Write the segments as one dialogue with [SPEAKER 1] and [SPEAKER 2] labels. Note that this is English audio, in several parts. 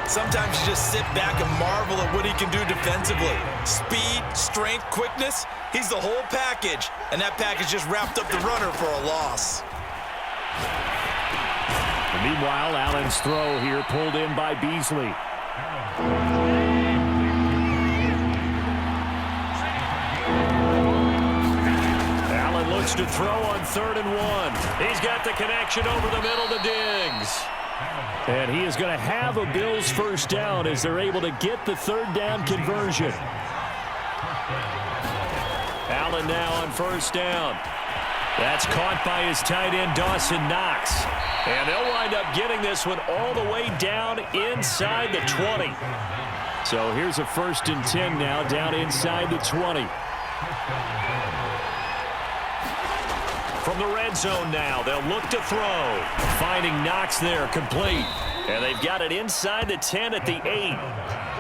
[SPEAKER 1] Sometimes you just sit back and marvel at what he can do defensively. Speed, strength, quickness, he's the whole package. And that package just wrapped up the runner for a loss.
[SPEAKER 2] Meanwhile, Allen's throw here pulled in by Beasley. Allen looks to throw on 3rd and 1. He's got the connection over the middle to Diggs. And he is going to have a Bills first down as they're able to get the 3rd down conversion. Allen now on 1st down. That's caught by his tight end, Dawson Knox. And they'll wind up getting this one all the way down inside the 20. So here's a 1st and 10 now down inside the 20. From the red zone now, they'll look to throw. Finding Knox there, complete. And they've got it inside the 10 at the 8.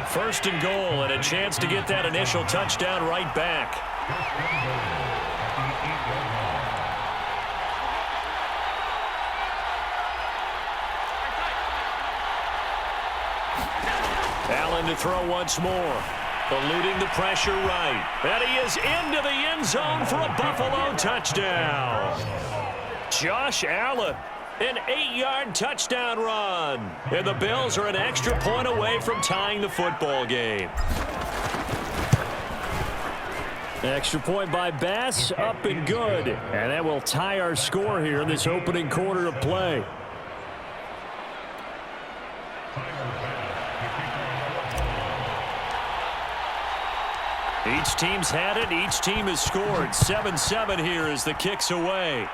[SPEAKER 2] 1st and goal, and a chance to get that initial touchdown right back. Allen to throw once more. Eluding the pressure right. And he is into the end zone for a Buffalo touchdown. Josh Allen, an 8-yard touchdown run. And the Bills are an extra point away from tying the football game. Extra point by Bass, up and good. And that will tie our score here in this opening quarter of play. Each team's had it. Each team has scored. 7-7 here as the kick's away.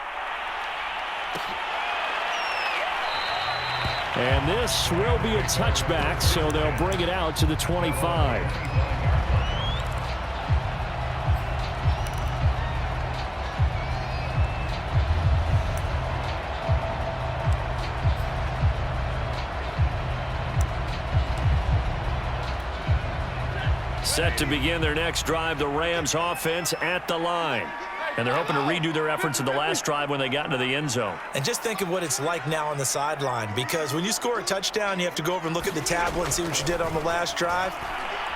[SPEAKER 2] And this will be a touchback, so they'll bring it out to the 25. Set to begin their next drive, the Rams offense at the line. And they're hoping to redo their efforts in the last drive when they got into the end zone.
[SPEAKER 1] And just think of what it's like now on the sideline, because when you score a touchdown, you have to go over and look at the tablet and see what you did on the last drive.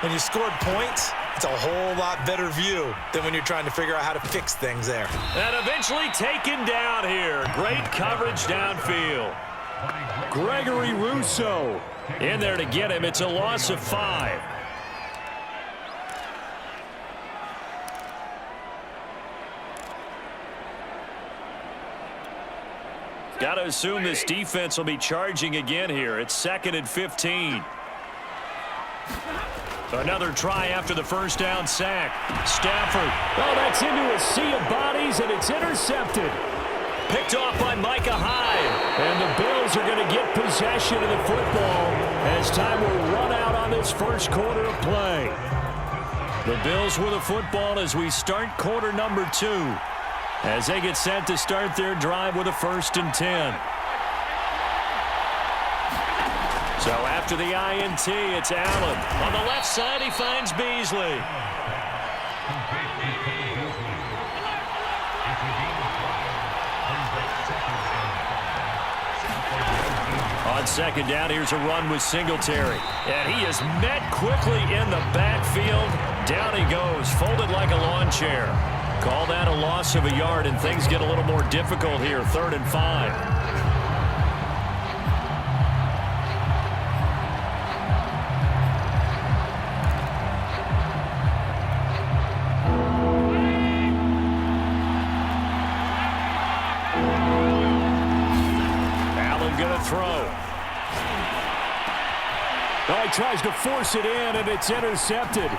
[SPEAKER 1] When you scored points, it's a whole lot better view than when you're trying to figure out how to fix things there.
[SPEAKER 2] And eventually taken down here. Great coverage downfield. Gregory Rousseau in there to get him. It's a loss of 5. Got to assume this defense will be charging again here. It's 2nd and 15. Another try after the first down sack. Stafford. Oh, that's into a sea of bodies, and it's intercepted. Picked off by Micah Hyde. And the Bills are going to get possession of the football as time will run out on this first quarter of play. The Bills with the football as we start quarter number 2. As they get set to start their drive with a 1st and 10. So after the INT, it's Allen. On the left side, he finds Beasley. On 2nd down, here's a run with Singletary. And he is met quickly in the backfield. Down he goes, folded like a lawn chair. Call that a loss of a yard, and things get a little more difficult here. 3rd and 5. Allen going to throw. Oh, he tries to force it in, and it's intercepted.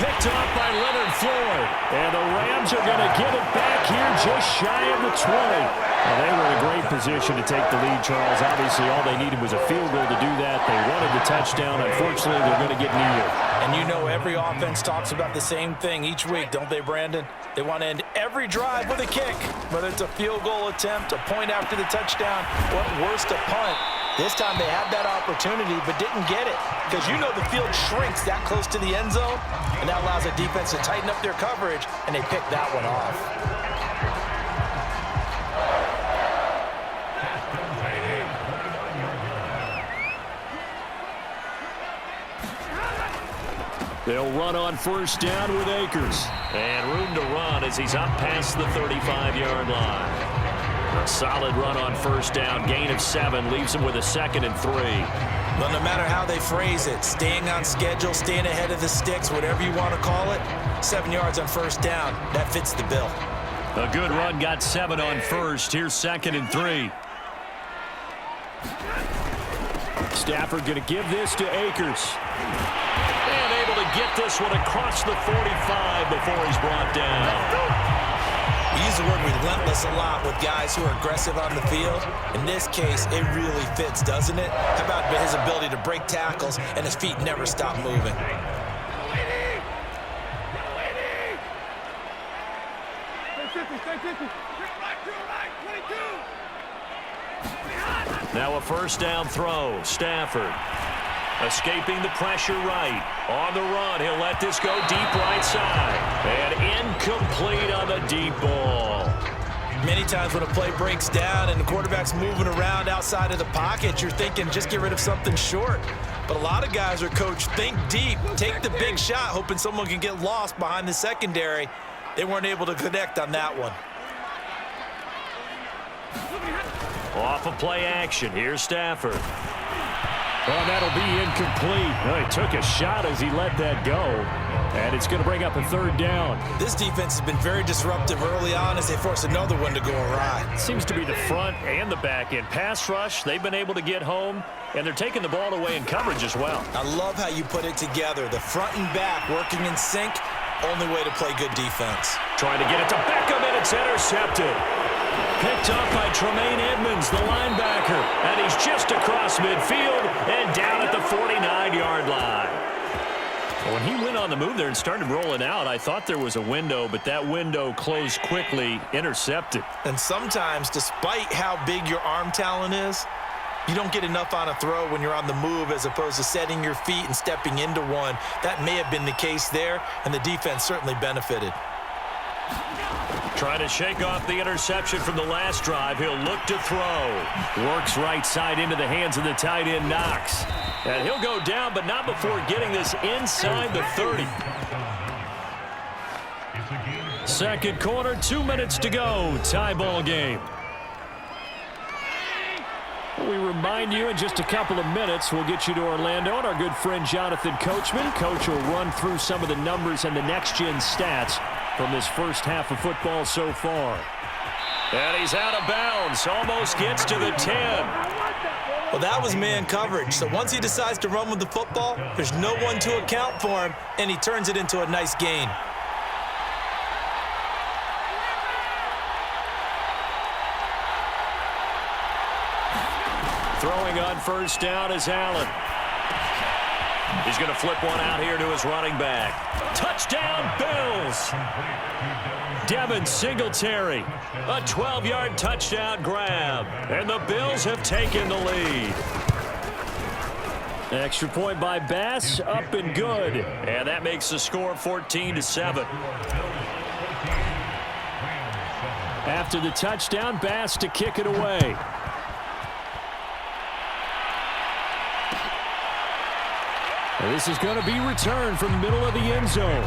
[SPEAKER 2] Picked off by Leonard Floyd. And the Rams are going to get it back here just shy of the 20. Well, they were in a great position to take the lead, Charles. Obviously, all they needed was a field goal to do that. They wanted the touchdown. Unfortunately, they're going to get neither.
[SPEAKER 1] And you know every offense talks about the same thing each week, don't they, Brandon? They want to end every drive with a kick, whether it's a field goal attempt, a point after the touchdown, or at worst, a punt. This time they had that opportunity but didn't get it, because you know the field shrinks that close to the end zone, and that allows the defense to tighten up their coverage, and they picked that one off.
[SPEAKER 2] They'll run on first down with Akers. And room to run as he's up past the 35-yard line. A solid run on first down. Gain of 7 leaves him with a 2nd and 3.
[SPEAKER 1] Well, no matter how they phrase it, staying on schedule, staying ahead of the sticks, whatever you want to call it, 7 yards on first down, that fits the bill.
[SPEAKER 2] A good run got 7 on first. Here's 2nd and 3. Stafford going to give this to Akers. And able to get this one across the 45 before he's brought down.
[SPEAKER 1] We use the word relentless a lot with guys who are aggressive on the field. In this case, it really fits, doesn't it? How about his ability to break tackles and his feet never stop moving?
[SPEAKER 2] Now a first down throw. Stafford escaping the pressure right. On the run, he'll let this go deep right side. And incomplete on the deep ball.
[SPEAKER 1] Many times when a play breaks down and the quarterback's moving around outside of the pocket, you're thinking just get rid of something short. But a lot of guys are coached, think deep, take the big shot, hoping someone can get lost behind the secondary. They weren't able to connect on that one.
[SPEAKER 2] Off of play action. Here's Stafford. Oh, that'll be incomplete. Oh, he took a shot as he let that go. And it's going to bring up a 3rd down.
[SPEAKER 1] This defense has been very disruptive early on as they force another one to go awry.
[SPEAKER 2] Seems to be the front and the back end. Pass rush, they've been able to get home, and they're taking the ball away in coverage as well.
[SPEAKER 1] I love how you put it together. The front and back working in sync, only way to play good defense.
[SPEAKER 2] Trying to get it to Beckham, and it's intercepted. Picked up by Tremaine Edmonds, the linebacker. And he's just across midfield and down at the 49-yard line. When he went on the move there and started rolling out, I thought there was a window, but that window closed quickly, intercepted.
[SPEAKER 1] And sometimes, despite how big your arm talent is, you don't get enough on a throw when you're on the move as opposed to setting your feet and stepping into one. That may have been the case there, and the defense certainly benefited.
[SPEAKER 2] Trying to shake off the interception from the last drive. He'll look to throw. Works right side into the hands of the tight end, Knox. And he'll go down, but not before getting this inside the 30. Second quarter, 2 minutes to go. Tie ball game. We remind you in just a couple of minutes, we'll get you to Orlando and our good friend Jonathan Coachman. Coach will run through some of the numbers and the next-gen stats from this first half of football so far. And he's out of bounds. Almost gets to the 10.
[SPEAKER 1] Well, that was man coverage. So once he decides to run with the football, there's no one to account for him, and he turns it into a nice gain.
[SPEAKER 2] Throwing on first down is Allen. He's going to flip one out here to his running back. Touchdown, Bills! Devin Singletary, a 12-yard touchdown grab. And the Bills have taken the lead. Extra point by Bass, up and good. And that makes the score 14-7. After the touchdown, Bass to kick it away. And this is going to be returned from the middle of the end zone.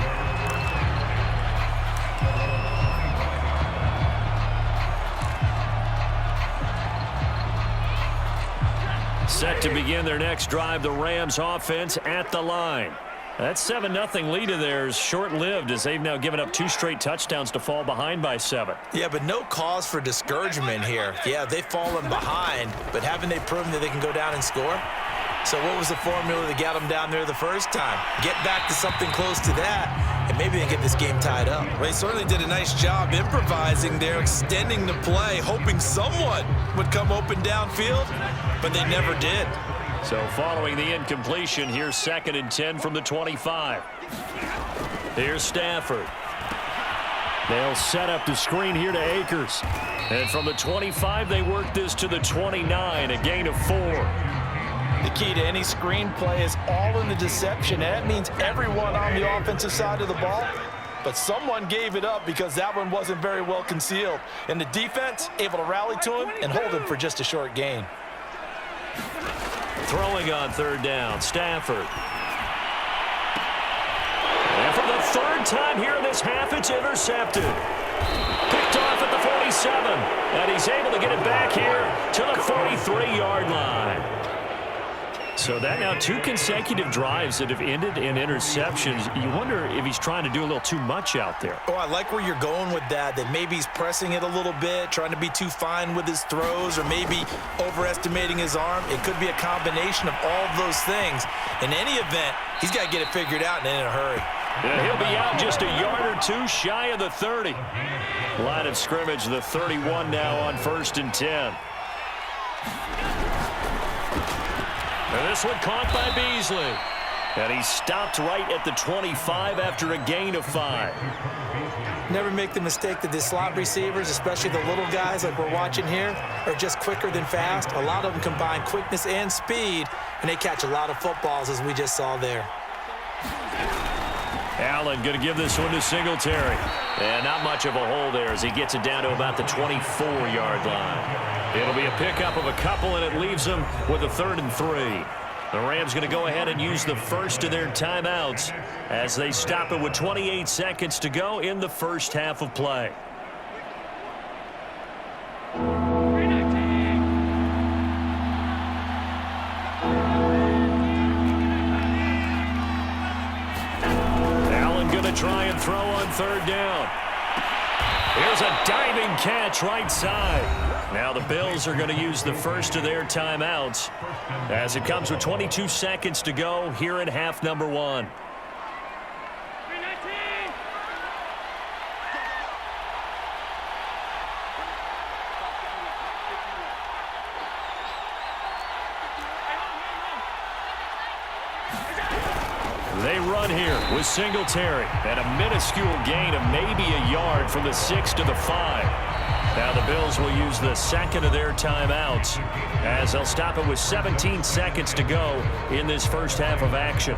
[SPEAKER 2] Set to begin their next drive, the Rams offense at the line. That 7-0 lead of theirs short-lived as they've now given up 2 straight touchdowns to fall behind by 7.
[SPEAKER 1] Yeah, but no cause for discouragement here. Yeah, they've fallen behind, but haven't they proven that they can go down and score? So what was the formula that got them down there the first time? Get back to something close to that, and maybe they get this game tied up. Well, they certainly did a nice job improvising there, extending the play, hoping someone would come open downfield, but they never did.
[SPEAKER 2] So following the incompletion, here's 2nd and 10 from the 25. Here's Stafford. They'll set up the screen here to Akers. And from the 25, they work this to the 29, a gain of 4.
[SPEAKER 1] The key to any screen play is all in the deception, and that means everyone on the offensive side of the ball. But someone gave it up because that one wasn't very well concealed. And the defense able to rally to him and hold him for just a short gain.
[SPEAKER 2] Throwing on 3rd down, Stafford. third time here in this half, it's intercepted. Picked off at the 47, and he's able to get it back here to the 43-yard line. So that now 2 consecutive drives that have ended in interceptions. You wonder if he's trying to do a little too much out there.
[SPEAKER 1] Oh, I like where you're going with that maybe he's pressing it a little bit, trying to be too fine with his throws, or maybe overestimating his arm. It could be a combination of all of those things. In any event, he's got to get it figured out and in a hurry.
[SPEAKER 2] Yeah, he'll be out just a yard or 2 shy of the 30. Line of scrimmage, the 31 now on 1st and 10. And this one caught by Beasley. And he stopped right at the 25 after a gain of 5.
[SPEAKER 1] Never make the mistake that the slot receivers, especially the little guys like we're watching here, are just quicker than fast. A lot of them combine quickness and speed, and they catch a lot of footballs, as we just saw there.
[SPEAKER 2] Allen going to give this one to Singletary. And not much of a hole there as he gets it down to about the 24-yard line. It'll be a pickup of a couple, and it leaves them with a 3rd and 3. The Rams going to go ahead and use the first of their timeouts as they stop it with 28 seconds to go in the first half of play. Allen going to try and throw on 3rd down. Here's a diving catch right side. Now the Bills are going to use the first of their timeouts as it comes with 22 seconds to go here in half number 1. They run here with Singletary and a minuscule gain of maybe a yard from the 6 to the 5. Now the Bills will use the second of their timeouts as they'll stop it with 17 seconds to go in this first half of action.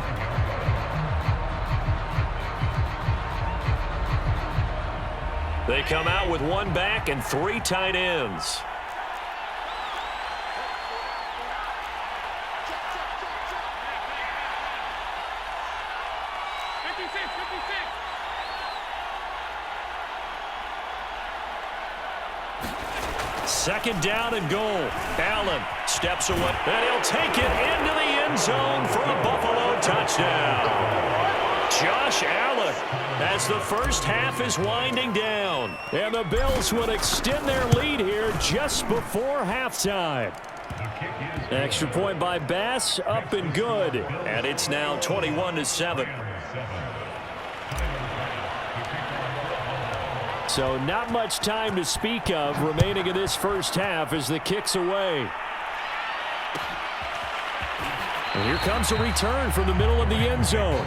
[SPEAKER 2] They come out with 1 back and 3 tight ends. Second down and goal. Allen steps away, and he'll take it into the end zone for a Buffalo touchdown. Josh Allen as the first half is winding down. And the Bills would extend their lead here just before halftime. Extra point by Bass, up and good. And it's now 21-7. So not much time to speak of remaining in this first half as the kick's away. And here comes a return from the middle of the end zone.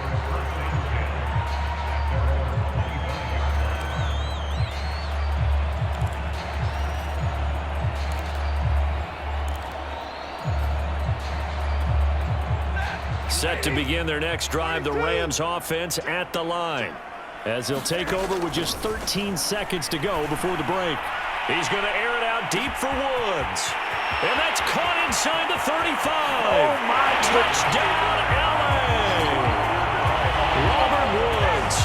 [SPEAKER 2] Set to begin their next drive, the Rams offense at the line, as they'll take over with just 13 seconds to go before the break. He's going to air it out deep for Woods. And that's caught inside the 35. Oh, my. Touchdown, L.A. Robert Woods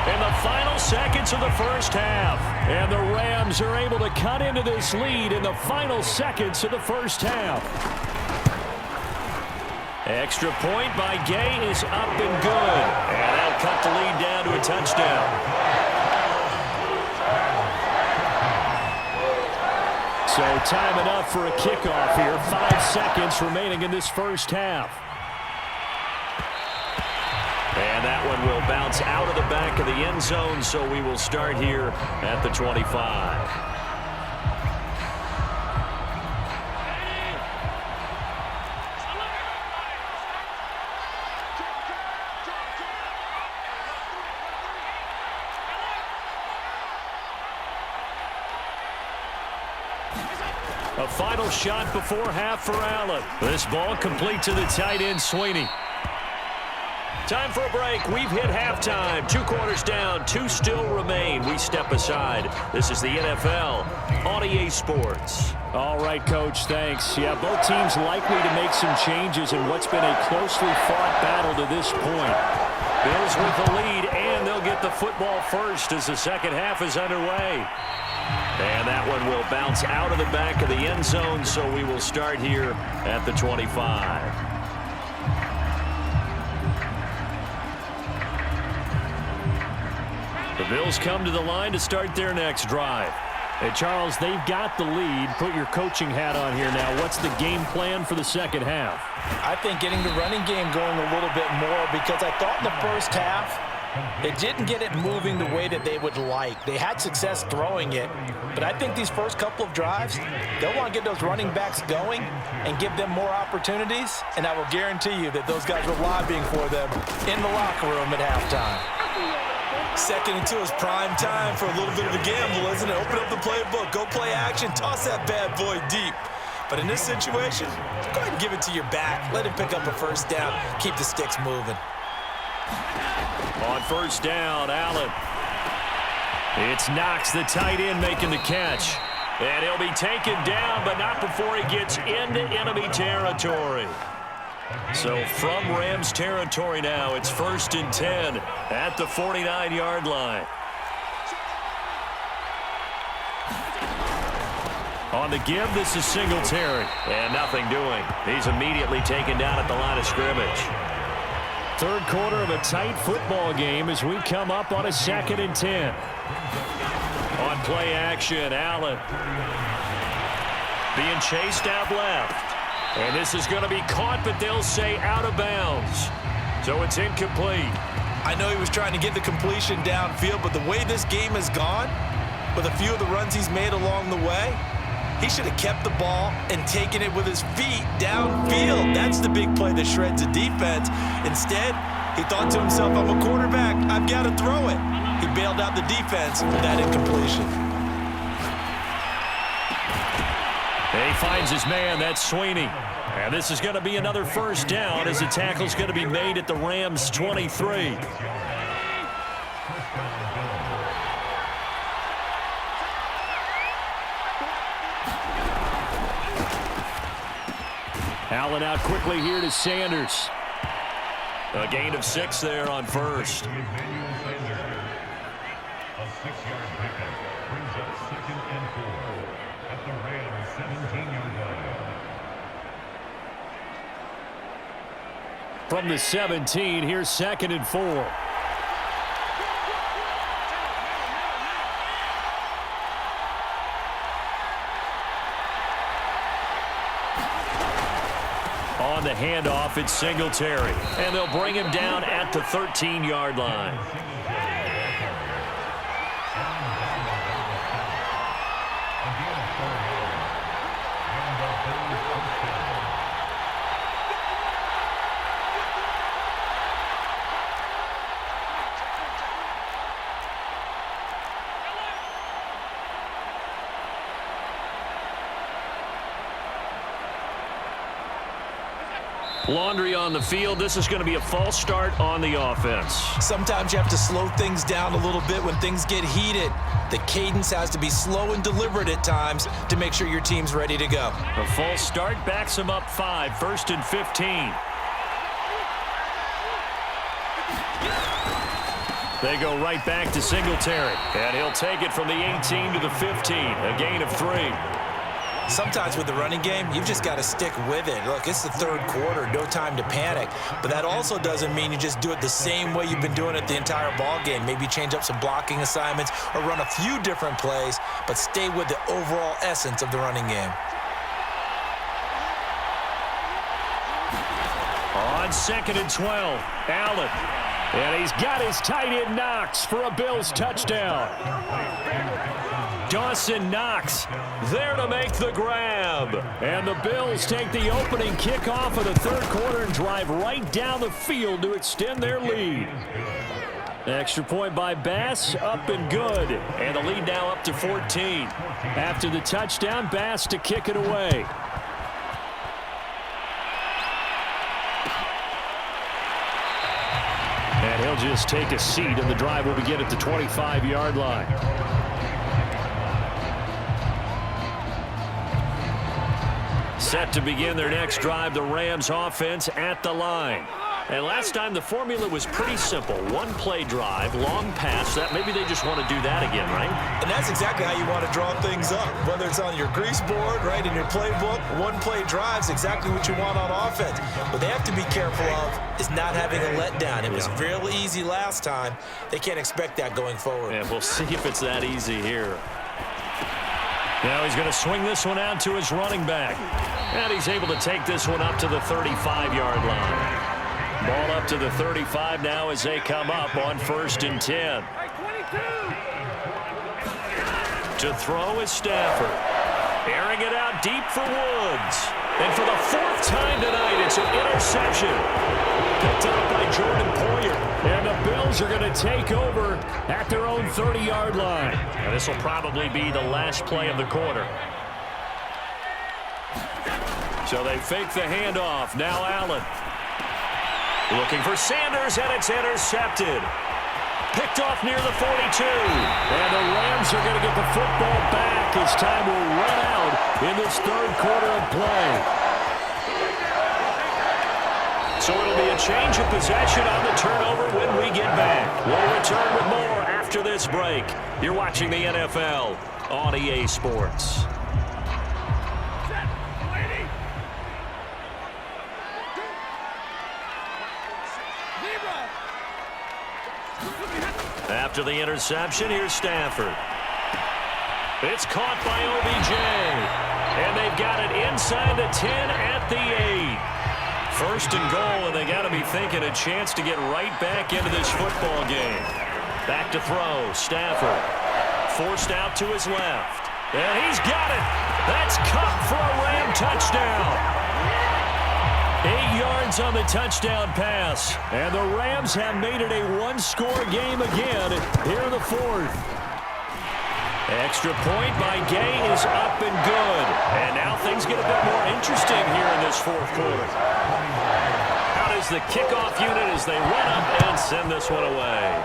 [SPEAKER 2] in the final seconds of the first half. And the Rams are able to cut into this lead in the final seconds of the first half. Extra point by Gay is up and good. And that'll cut the lead down to a touchdown. So time enough for a kickoff here. 5 seconds remaining in this first half. And that one will bounce out of the back of the end zone, so we will start here at the 25. A final shot before half for Allen. This ball complete to the tight end, Sweeney. Time for a break. We've hit halftime. 2 quarters down, 2 still remain. We step aside. This is the NFL on EA Sports. All right, Coach, thanks. Yeah, both teams likely to make some changes in what's been a closely fought battle to this point. Bills with the lead, and they'll get the football first as the second half is underway. And that one will bounce out of the back of the end zone, so we will start here at the 25. The Bills come to the line to start their next drive. Hey, Charles, they've got the lead. Put your coaching hat on here now. What's the game plan for the second half?
[SPEAKER 1] I think getting the running game going a little bit more, because I thought in the first half they didn't get it moving the way that they would like. They had success throwing it, but I think these first couple of drives, they'll want to get those running backs going and give them more opportunities, and I will guarantee you that those guys were lobbying for them in the locker room at halftime.
[SPEAKER 3] 2nd and 2 is prime time for a little bit of a gamble, isn't it? Open up the playbook, go play action, toss that bad boy deep. But in this situation, go ahead and give it to your back. Let him pick up a first down. Keep the sticks moving.
[SPEAKER 2] On first down, Allen. It's Knox, the tight end, making the catch. And he'll be taken down, but not before he gets into enemy territory. So from Rams territory now, it's 1st and 10 at the 49-yard line. On the give, this is Singletary. And nothing doing. He's immediately taken down at the line of scrimmage. Third quarter of a tight football game as we come up on a 2nd and 10. On play action, Allen. Being chased out left. And this is going to be caught, but they'll say out of bounds. So it's incomplete.
[SPEAKER 3] I know he was trying to get the completion downfield, but the way this game has gone, with a few of the runs he's made along the way, he should have kept the ball and taken it with his feet downfield. That's the big play that shreds the defense. Instead, he thought to himself, I'm a quarterback. I've got to throw it. He bailed out the defense with that incompletion.
[SPEAKER 2] And he finds his man. That's Sweeney. And this is going to be another first down as the tackle's going to be made at the Rams' 23. Allen out quickly here to Sanders. A gain of 6 there on first.
[SPEAKER 4] A 6-yard pickup brings up 2nd and 4 at the Rams' 17-yard line.
[SPEAKER 2] From the 17, here's 2nd and 4. On the handoff, it's Singletary. And they'll bring him down at the 13-yard line. Laundry on the field. This is going to be a false start on the offense.
[SPEAKER 3] Sometimes you have to slow things down a little bit when things get heated. The cadence has to be slow and deliberate at times to make sure your team's ready to go.
[SPEAKER 2] A false start backs them up 5, 1st and 15. They go right back to Singletary. And he'll take it from the 18 to the 15. A gain of 3.
[SPEAKER 3] Sometimes with the running game, you've just got to stick with it. Look, it's the third quarter, no time to panic. But that also doesn't mean you just do it the same way you've been doing it the entire ball game. Maybe change up some blocking assignments or run a few different plays, but stay with the overall essence of the running game.
[SPEAKER 2] On 2nd and 12, Allen. And he's got his tight end Knox for a Bills touchdown. Dawson Knox there to make the grab. And the Bills take the opening kickoff of the third quarter and drive right down the field to extend their lead. Extra point by Bass, up and good. And the lead now up to 14. After the touchdown, Bass to kick it away. And he'll just take a seat, and the drive will begin at the 25-yard line. Set to begin their next drive, the Rams offense at the line. And last time the formula was pretty simple. One-play drive, long pass. That maybe they just want to do that again, right?
[SPEAKER 3] And that's exactly how you want to draw things up. Whether it's on your grease board, right, in your playbook, one-play drives exactly what you want on offense. What they have to be careful of is not having a letdown. It was real easy last time. They can't expect that going forward.
[SPEAKER 2] And we'll see if it's that easy here. Now he's going to swing this one out to his running back. And he's able to take this one up to the 35-yard line. Ball up to the 35 now as they come up on 1st and 10. To throw is Stafford. Airing it out deep for Woods. And for the 4th time tonight, it's an interception. Picked up by Jordan Poyer. And the Bills are going to take over at their own 30-yard line. And this will probably be the last play of the quarter. So they fake the handoff. Now Allen. Looking for Sanders, and it's intercepted. Picked off near the 42. And the Rams are going to get the football back as time will run out in this 3rd quarter of play. So it'll be a change of possession on the turnover when we get back. We'll return with more after this break. You're watching the NFL on EA Sports. After the interception, here's Stafford. It's caught by OBJ. And they've got it inside the 10 at the 8. 1st and goal, and they got to be thinking a chance to get right back into this football game. Back to throw. Stafford forced out to his left. And he's got it. That's caught for a Ram touchdown. 8 yards on the touchdown pass. And the Rams have made it a one-score game again here in the 4th. Extra point by Gay is up and good. And now things get a bit more interesting here in this 4th quarter. How does the kickoff unit as they run up and send this one away?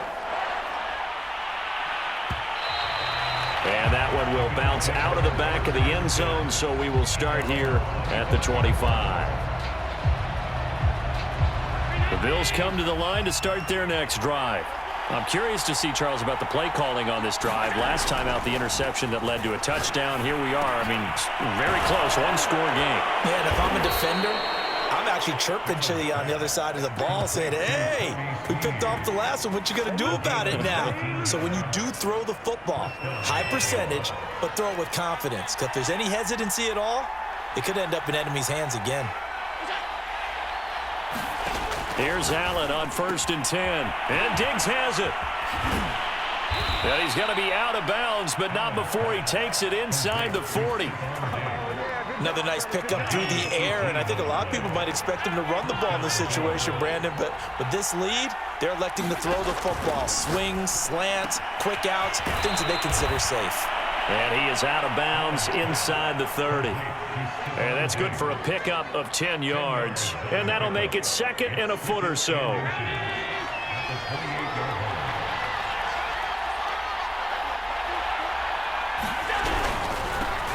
[SPEAKER 2] And that one will bounce out of the back of the end zone, so we will start here at the 25. The Bills come to the line to start their next drive. I'm curious to see, Charles, about the play calling on this drive. Last time out, the interception that led to a touchdown. Here we are. I mean, very close, one-score game.
[SPEAKER 3] Yeah, and if I'm a defender, I'm actually chirping to you on the other side of the ball saying, hey, we picked off the last one. What you going to do about it now? So when you do throw the football, high percentage, but throw it with confidence. Because if there's any hesitancy at all, it could end up in enemy's hands again.
[SPEAKER 2] Here's Allen on 1st and 10. And Diggs has it. And he's going to be out of bounds, but not before he takes it inside the 40.
[SPEAKER 3] Another nice pickup through the air, and I think a lot of people might expect him to run the ball in this situation, Brandon, but with this lead, they're electing to throw the football. Swings, slants, quick outs, things that they consider safe.
[SPEAKER 2] And he is out of bounds inside the 30. And that's good for a pickup of 10 yards. And that'll make it 2nd and a foot or so.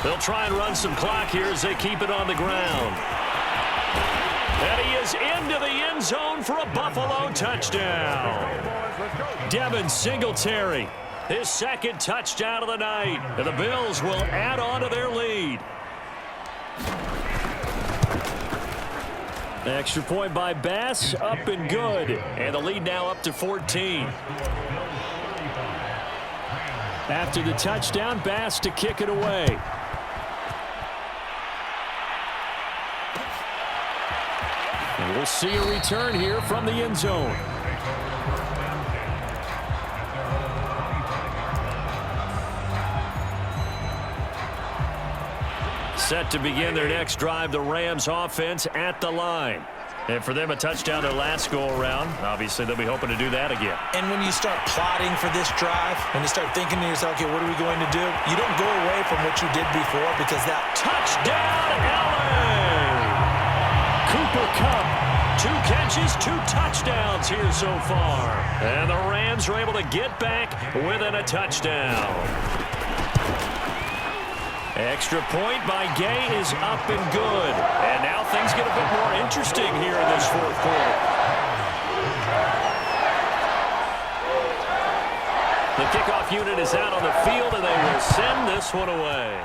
[SPEAKER 2] They'll try and run some clock here as they keep it on the ground. And he is into the end zone for a Buffalo touchdown. Devin Singletary, his 2nd touchdown of the night. And the Bills will add on to their lead. Extra point by Bass, up and good. And the lead now up to 14. After the touchdown, Bass to kick it away. And we'll see a return here from the end zone. Set to begin their next drive, the Rams offense at the line. And for them, a touchdown their last go-around. Obviously, they'll be hoping to do that again.
[SPEAKER 3] And when you start plotting for this drive, when you start thinking to yourself, okay, what are we going to do? You don't go away from what you did before because that
[SPEAKER 2] touchdown, LA! Cooper Kupp, 2 catches, 2 touchdowns here so far. And the Rams are able to get back within a touchdown. Extra point by Gay is up and good. And now things get a bit more interesting here in this 4th quarter. kickoff unit is out on the field, and they will send this one away.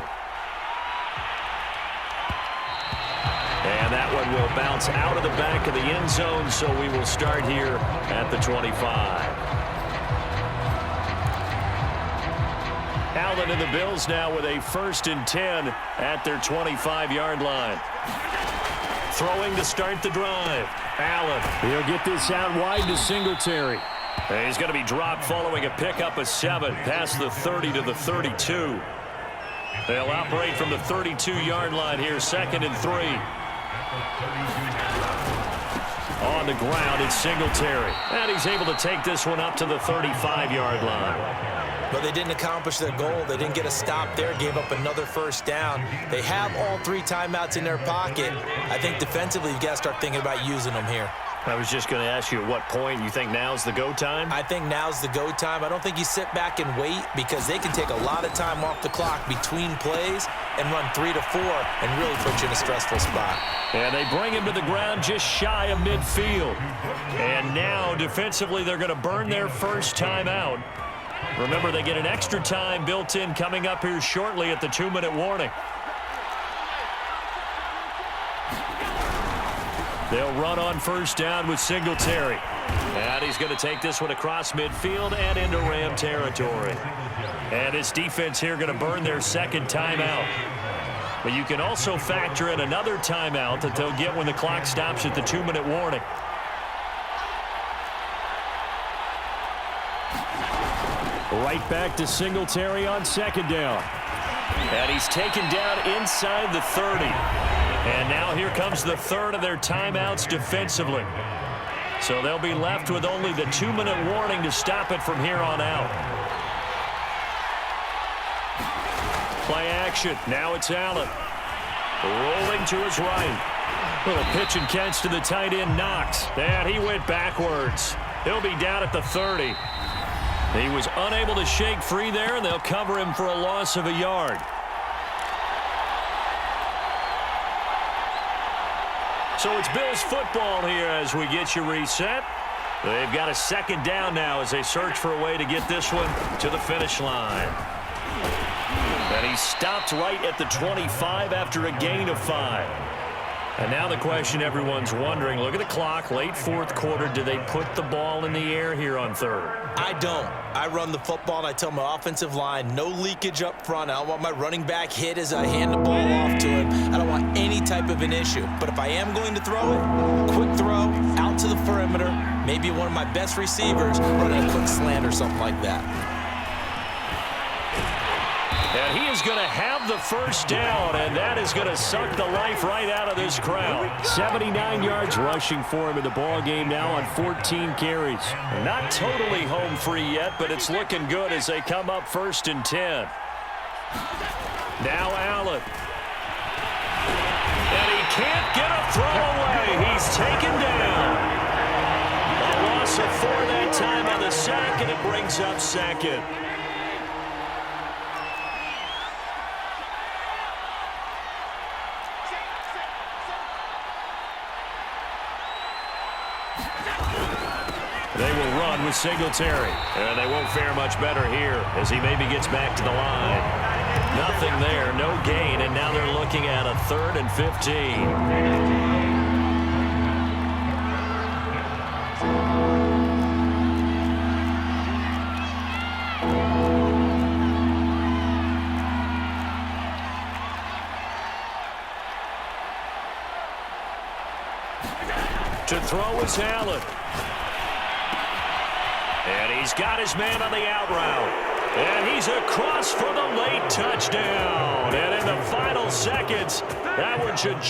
[SPEAKER 2] And that one will bounce out of the back of the end zone, so we will start here at the 25. Allen and the Bills now with a 1st and 10 at their 25-yard line. Throwing to start the drive. Allen.
[SPEAKER 5] He'll get this out wide to Singletary.
[SPEAKER 2] He's going to be dropped following a pickup of 7 past the 30 to the 32. They'll operate from the 32-yard line here, 2nd and 3. On the ground, it's Singletary. And he's able to take this one up to the 35-yard line.
[SPEAKER 1] But they didn't accomplish their goal. They didn't get a stop there, gave up another 1st down. They have all 3 timeouts in their pocket. I think defensively you've got to start thinking about using them here.
[SPEAKER 2] I was just going to ask you at what point you think now's the go time?
[SPEAKER 1] I think now's the go time. I don't think you sit back and wait because they can take a lot of time off the clock between plays and run 3 to 4 and really put you in a stressful spot.
[SPEAKER 2] And they bring him to the ground just shy of midfield. And now defensively they're going to burn their 1st timeout. Remember, they get an extra time built in coming up here shortly at the 2-minute warning. They'll run on 1st down with Singletary. And he's going to take this one across midfield and into Ram territory. And his defense here going to burn their 2nd timeout. But you can also factor in another timeout that they'll get when the clock stops at the 2-minute warning.
[SPEAKER 5] Right back to Singletary on 2nd down.
[SPEAKER 2] And he's taken down inside the 30. And now here comes the 3rd of their timeouts defensively. So they'll be left with only the 2-minute warning to stop it from here on out. Play action. Now it's Allen. Rolling to his right. Little pitch and catch to the tight end, Knox. And he went backwards. He'll be down at the 30. He was unable to shake free there, and they'll cover him for a loss of a yard. So it's Bills football here as we get you reset. They've got a 2nd down now as they search for a way to get this one to the finish line. And he stopped right at the 25 after a gain of 5. And now the question everyone's wondering, look at the clock, late 4th quarter, do they put the ball in the air here on 3rd?
[SPEAKER 1] I don't. I run the football and I tell my offensive line, no leakage up front. I don't want my running back hit as I hand the ball off to him. I don't want any type of an issue. But if I am going to throw it, quick throw, out to the perimeter, maybe one of my best receivers running a quick slant or something like that.
[SPEAKER 2] And he is going to have the 1st down, and that is going to suck the life right out of this crowd.
[SPEAKER 5] 79 yards rushing for him in the ball game now on 14 carries.
[SPEAKER 2] Not totally home free yet, but it's looking good as they come up 1st and 10. Now Allen. And he can't get a throw away. He's taken down. A loss of 4 that time on the sack, and it brings up 2nd. They will run with Singletary. And they won't fare much better here as he maybe gets back to the line. Nothing there, no gain, and now they're looking at a 3rd and 15. To throw is Allen. And he's got his man on the out route. And he's across for the late touchdown. And in the final seconds, that one should